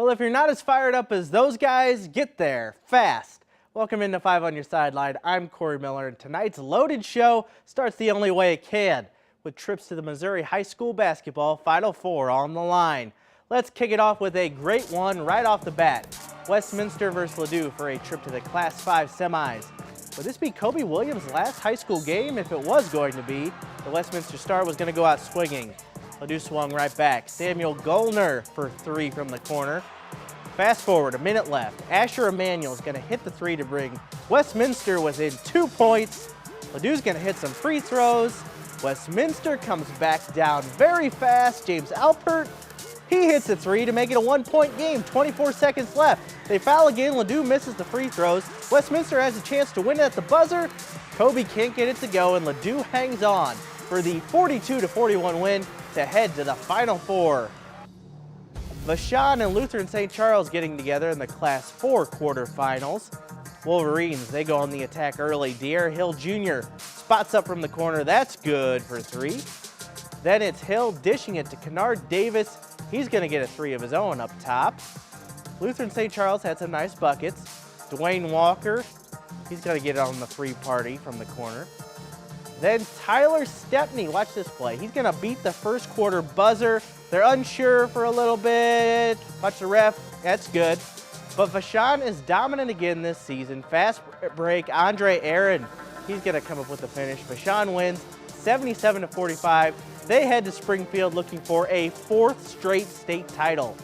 Well, if you're not as fired up as those guys, get there fast. Welcome into 5 on Your Sideline. I'm Corey Miller, and tonight's loaded show starts the only way it can, with trips to the Missouri High School Basketball Final Four on the line. Let's kick it off with a great one right off the bat. Westminster versus Ladue for a trip to the Class 5 semis. Would this be Kobe Williams' last high school game? If it was going to be, the Westminster star was going to go out swinging. Ladue swung right back. Samuel Gollner for three from the corner. Fast forward, a minute left. Asher Emanuel is going to hit the three to bring Westminster within 2 points. Ladue's going to hit some free throws. Westminster comes back down very fast. James Alpert, he hits a three to make it a 1-point game. 24 seconds left. They foul again. Ladue misses the free throws. Westminster has a chance to win at the buzzer. Kobe can't get it to go, and Ladue hangs on for the 42-41 win to head to the Final Four. Vashon and Lutheran St. Charles getting together in the Class 4 quarterfinals. Wolverines, they go on the attack early. De'Aaron Hill Jr. spots up from the corner. That's good for three. Then it's Hill dishing it to Kennard Davis. He's going to get a three of his own up top. Lutheran St. Charles had some nice buckets. Dwayne Walker, he's going to get it on the free party from the corner. Then Tyler Stepney, watch this play. He's going to beat the first quarter buzzer. They're unsure for a little bit. Watch the ref. That's good. But Vashon is dominant again this season. Fast break. Andre Aaron, he's going to come up with the finish. Vashon wins 77-45. They head to Springfield looking for a fourth straight state title.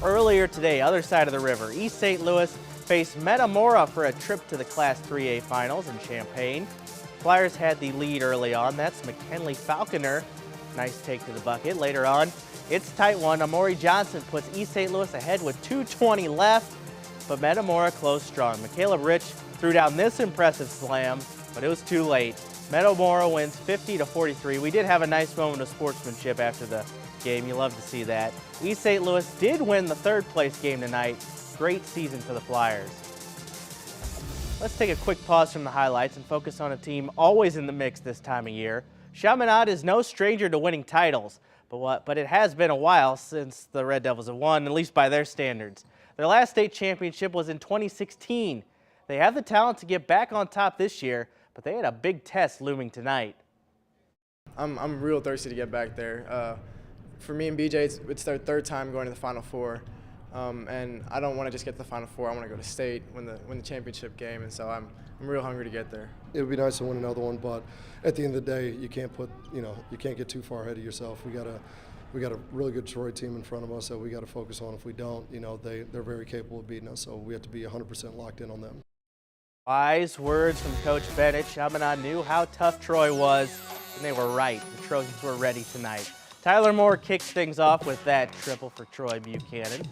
Earlier today, other side of the river, East St. Louis faced Metamora for a trip to the Class 3A finals in Champaign. Flyers had the lead early on. That's McKinley Falconer. Nice take to the bucket. Later on, it's a tight one. Amori Johnson puts East St. Louis ahead with 2:20 left, but Metamora closed strong. Michaela Rich threw down this impressive slam, but it was too late. Metamora wins 50-43. We did have a nice moment of sportsmanship after the game. You love to see that. East St. Louis did win the third place game tonight. Great season for the Flyers. Let's take a quick pause from the highlights and focus on a team always in the mix this time of year. Chaminade is no stranger to winning titles, but it has been a while since the Red Devils have won, at least by their standards. Their last state championship was in 2016. They have the talent to get back on top this year, but they had a big test looming tonight. I'm real thirsty to get back there. For me and BJ, it's their third time going to the Final Four. And I don't want to just get to the Final Four. I want to go to state, win the championship game, and so I'm real hungry to get there. It would be nice to win another one, but at the end of the day, you can't get too far ahead of yourself. We got a really good Troy team in front of us that we got to focus on. If we don't, they're very capable of beating us, so we have to be 100% locked in on them. Wise words from Coach Bennett. Chaminade knew how tough Troy was, and they were right. The Trojans were ready tonight. Tyler Moore kicks things off with that triple for Troy Buchanan.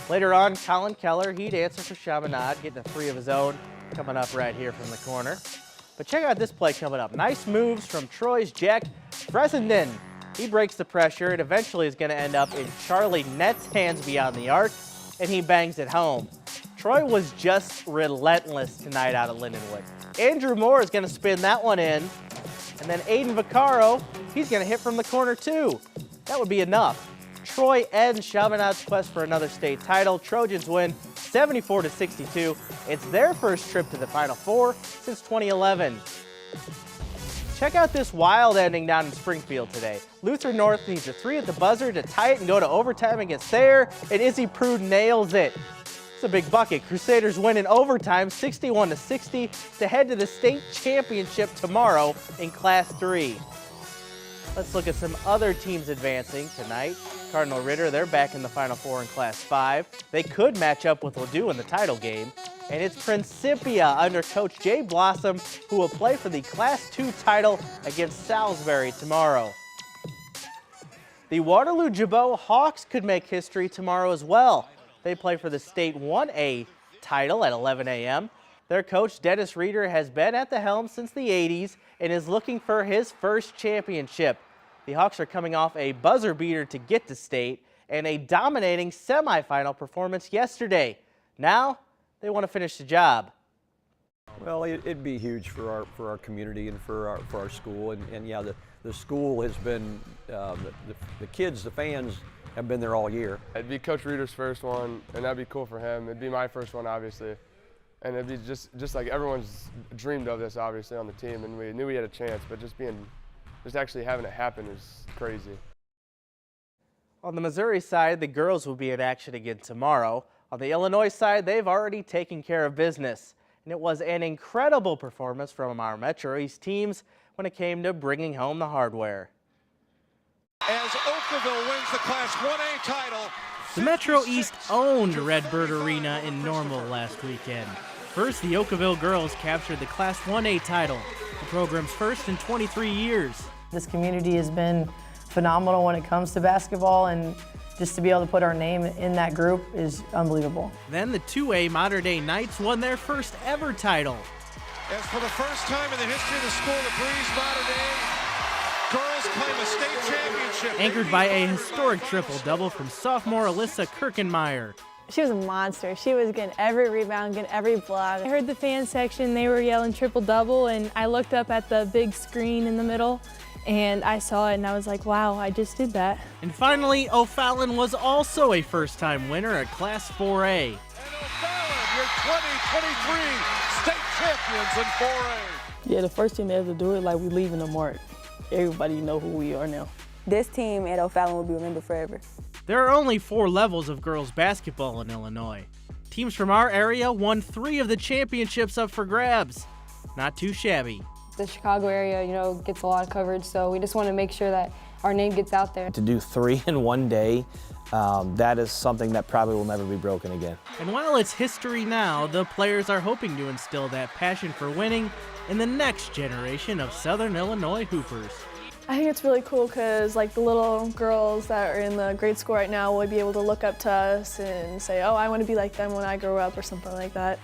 Later on, Colin Keller, he'd answer for Chaminade, getting a three of his own, coming up right here from the corner. But check out this play coming up. Nice moves from Troy's Jack Fresenden. He breaks the pressure and eventually is going to end up in Charlie Nett's hands beyond the arc, and he bangs it home. Troy was just relentless tonight out at Lindenwood. Andrew Moore is going to spin that one in, and then Aiden Vaccaro, he's going to hit from the corner too. That would be enough. Troy ends Chaminade's quest for another state title. Trojans win 74-62. It's their first trip to the Final Four since 2011. Check out this wild ending down in Springfield today. Luther North needs a three at the buzzer to tie it and go to overtime against Thayer, and Izzy Prude nails it. It's a big bucket. Crusaders win in overtime 61-60 to head to the state championship tomorrow in Class 3. Let's look at some other teams advancing tonight. Cardinal Ritter, they're back in the Final Four in Class 5. They could match up with Ladue in the title game. And it's Principia under Coach Jay Blossom who will play for the Class 2 title against Salisbury tomorrow. The Waterloo-Jabot Hawks could make history tomorrow as well. They play for the State 1A title at 11 a.m. Their coach, Dennis Reeder, has been at the helm since the 80s and is looking for his first championship. The Hawks are coming off a buzzer beater to get to state and a dominating semifinal performance yesterday. Now, they want to finish the job. Well, it'd be huge for our community and for our school, and yeah, the school has been the kids, the fans I've been there all year. It'd be Coach Reeder's first one, and that'd be cool for him. It'd be my first one, obviously. And it'd be just like everyone's dreamed of this, obviously, on the team, and we knew we had a chance, but just actually having it happen is crazy. On the Missouri side, the girls will be in action again tomorrow. On the Illinois side, they've already taken care of business. And it was an incredible performance from our Metro East teams when it came to bringing home the hardware. As Oakville wins the Class 1A title. The Metro East owned Redbird Arena in Normal last weekend. First, the Oakville girls captured the Class 1A title, the program's first in 23 years. This community has been phenomenal when it comes to basketball, and just to be able to put our name in that group is unbelievable. Then the 2A Mater Dei Knights won their first ever title. As for the first time in the history of the school, the Breeze Mater Dei girls claim a state championship. Anchored by a historic triple-double from sophomore Alyssa Kirkenmeyer. She was a monster. She was getting every rebound, getting every block. I heard the fan section, they were yelling triple-double, and I looked up at the big screen in the middle, and I saw it, and I was like, wow, I just did that. And finally, O'Fallon was also a first-time winner at Class 4A. And O'Fallon, your 2023 state champions in 4A. Yeah, the first team to ever do it, like, we leaving a mark. Everybody know who we are now. This team at O'Fallon will be remembered forever. There are only 4 levels of girls basketball in Illinois. Teams from our area won 3 of the championships up for grabs. Not too shabby. The Chicago area, gets a lot of coverage, so we just want to make sure that our name gets out there. To do 3 in one day, that is something that probably will never be broken again. And while it's history now, the players are hoping to instill that passion for winning in the next generation of Southern Illinois Hoopers. I think it's really cool because the little girls that are in the grade school right now will be able to look up to us and say, oh, I want to be like them when I grow up or something like that.